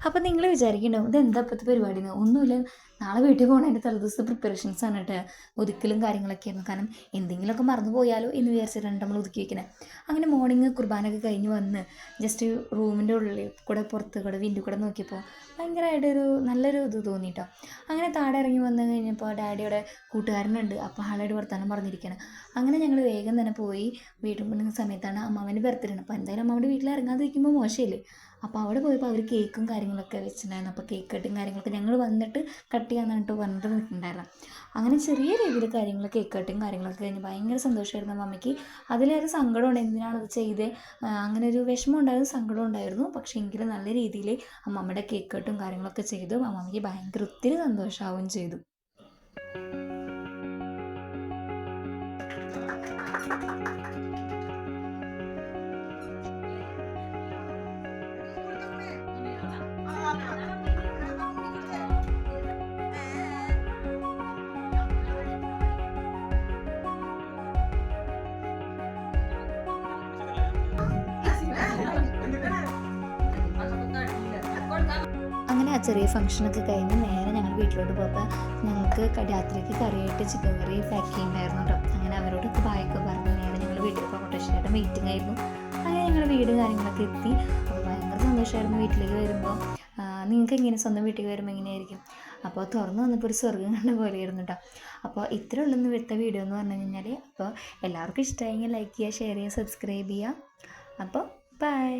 അപ്പോൾ നിങ്ങൾ വിചാരിക്കുന്നുണ്ടാവും ഇതെന്താ ഇപ്പോഴത്തെ പരിപാടി എന്ന്. ഒന്നുമില്ല, നാളെ വീട്ടിൽ പോകണതിൻ്റെ തലേദിവസത്തെ പ്രിപ്പറേഷൻസ് ആണ് കേട്ടോ. ഒതുക്കലും കാര്യങ്ങളൊക്കെ ആയിരുന്നു. കാരണം എന്തെങ്കിലുമൊക്കെ മറന്നു പോയാലോ എന്ന് വിചാരിച്ചിട്ടാണ് നമ്മൾ ഒതുക്കി വയ്ക്കുന്നത്. അങ്ങനെ മോർണിംഗ് കുർബാനൊക്കെ കഴിഞ്ഞ് വന്ന് ജസ്റ്റ് റൂമിൻ്റെ ഉള്ളിൽ കൂടെ പുറത്ത് കൂടെ വിൻഡോ കൂടെ നോക്കിയപ്പോൾ ഭയങ്കരമായിട്ടൊരു നല്ലൊരു ഇത് തോന്നിയിട്ടോ. അങ്ങനെ താഴെ ഇറങ്ങി വന്നു കഴിഞ്ഞപ്പോൾ ഡാഡിയുടെ കൂട്ടുകാരനുണ്ട്. അപ്പോൾ ആളായിട്ട് വർത്താനം പറഞ്ഞിരിക്കുകയാണ്. അങ്ങനെ ഞങ്ങൾ വേഗം തന്നെ പോയി. വീട്ടിൽ പോകുന്ന സമയത്താണ് അമ്മാവൻ്റെ ബർത്ത്ഡേ ആണ്. അപ്പോൾ എന്തായാലും അമ്മാവൻ്റെ വീട്ടിൽ ഇറങ്ങാതിരിക്കുമ്പോൾ മോശമില്ലേ. അപ്പോൾ അവിടെ പോയപ്പോൾ അവർ കേക്കും കാര്യങ്ങളൊക്കെ വെച്ചിട്ടുണ്ടായിരുന്നു. അപ്പോൾ കേക്ക് കട്ടും കാര്യങ്ങളൊക്കെ ഞങ്ങൾ വന്നിട്ട് കട്ട് ചെയ്യാമെന്നിട്ട് പറഞ്ഞിട്ട് നിൽക്കുന്നുണ്ടായിരുന്നു. അങ്ങനെ ചെറിയ രീതിയിൽ കാര്യങ്ങൾ കേക്ക് കട്ടും കാര്യങ്ങളൊക്കെ കഴിഞ്ഞ് ഭയങ്കര സന്തോഷമായിരുന്നു അമ്മയ്ക്ക്. അതിലേറെ സങ്കടമുണ്ട്, എന്തിനാണത് ചെയ്തത്, അങ്ങനെ ഒരു വിഷമം ഉണ്ടായിരുന്നു, സങ്കടം ഉണ്ടായിരുന്നു. പക്ഷേ എങ്കിലും നല്ല രീതിയിൽ അമ്മമ്മയുടെ കേക്ക് കട്ടും കാര്യങ്ങളൊക്കെ ചെയ്തു. അമ്മമ്മയ്ക്ക് ഭയങ്കര ഒത്തിരി സന്തോഷമാവുകയും ചെയ്തു. അങ്ങനെ ആ ചെറിയ ഫംഗ്ഷനൊക്കെ കഴിഞ്ഞ് നേരെ ഞങ്ങൾ വീട്ടിലോട്ട് പോയപ്പോൾ ഞങ്ങൾക്ക് രാത്രിക്ക് കറിയായിട്ട് ചിക്കൻ കറി പാക്ക് ചെയ്യുന്നുണ്ടായിരുന്നു കേട്ടോ. അങ്ങനെ അവരോടൊക്കെ ബായൊക്കെ പറഞ്ഞ് നേരെ ഞങ്ങൾ വീട്ടിൽ പോകാൻ കൊട്ടേഷനായിട്ട് വെയിറ്റിംഗ് ആയിരുന്നു. അങ്ങനെ ഞങ്ങൾ വീട് കാര്യങ്ങളൊക്കെ എത്തി. അപ്പോൾ ഭയങ്കര സന്തോഷമായിരുന്നു വീട്ടിലേക്ക് വരുമ്പോൾ. നിങ്ങൾക്ക് എങ്ങനെ സ്വന്തം വീട്ടിൽ വരുമ്പോൾ എങ്ങനെയായിരിക്കും? അപ്പോൾ തുറന്ന് വന്നപ്പോൾ ഒരു സ്വർഗ്ഗം കണ്ട പോലെയായിരുന്നു കേട്ടോ. അപ്പോൾ ഇത്ര ഉള്ളൊന്ന് എടുത്ത വീഡിയോ എന്ന് പറഞ്ഞു കഴിഞ്ഞാൽ, അപ്പോൾ എല്ലാവർക്കും ഇഷ്ടമായെങ്കിൽ ലൈക്ക് ചെയ്യുക, ഷെയർ ചെയ്യുക, സബ്സ്ക്രൈബ് ചെയ്യുക. അപ്പോൾ ബൈ.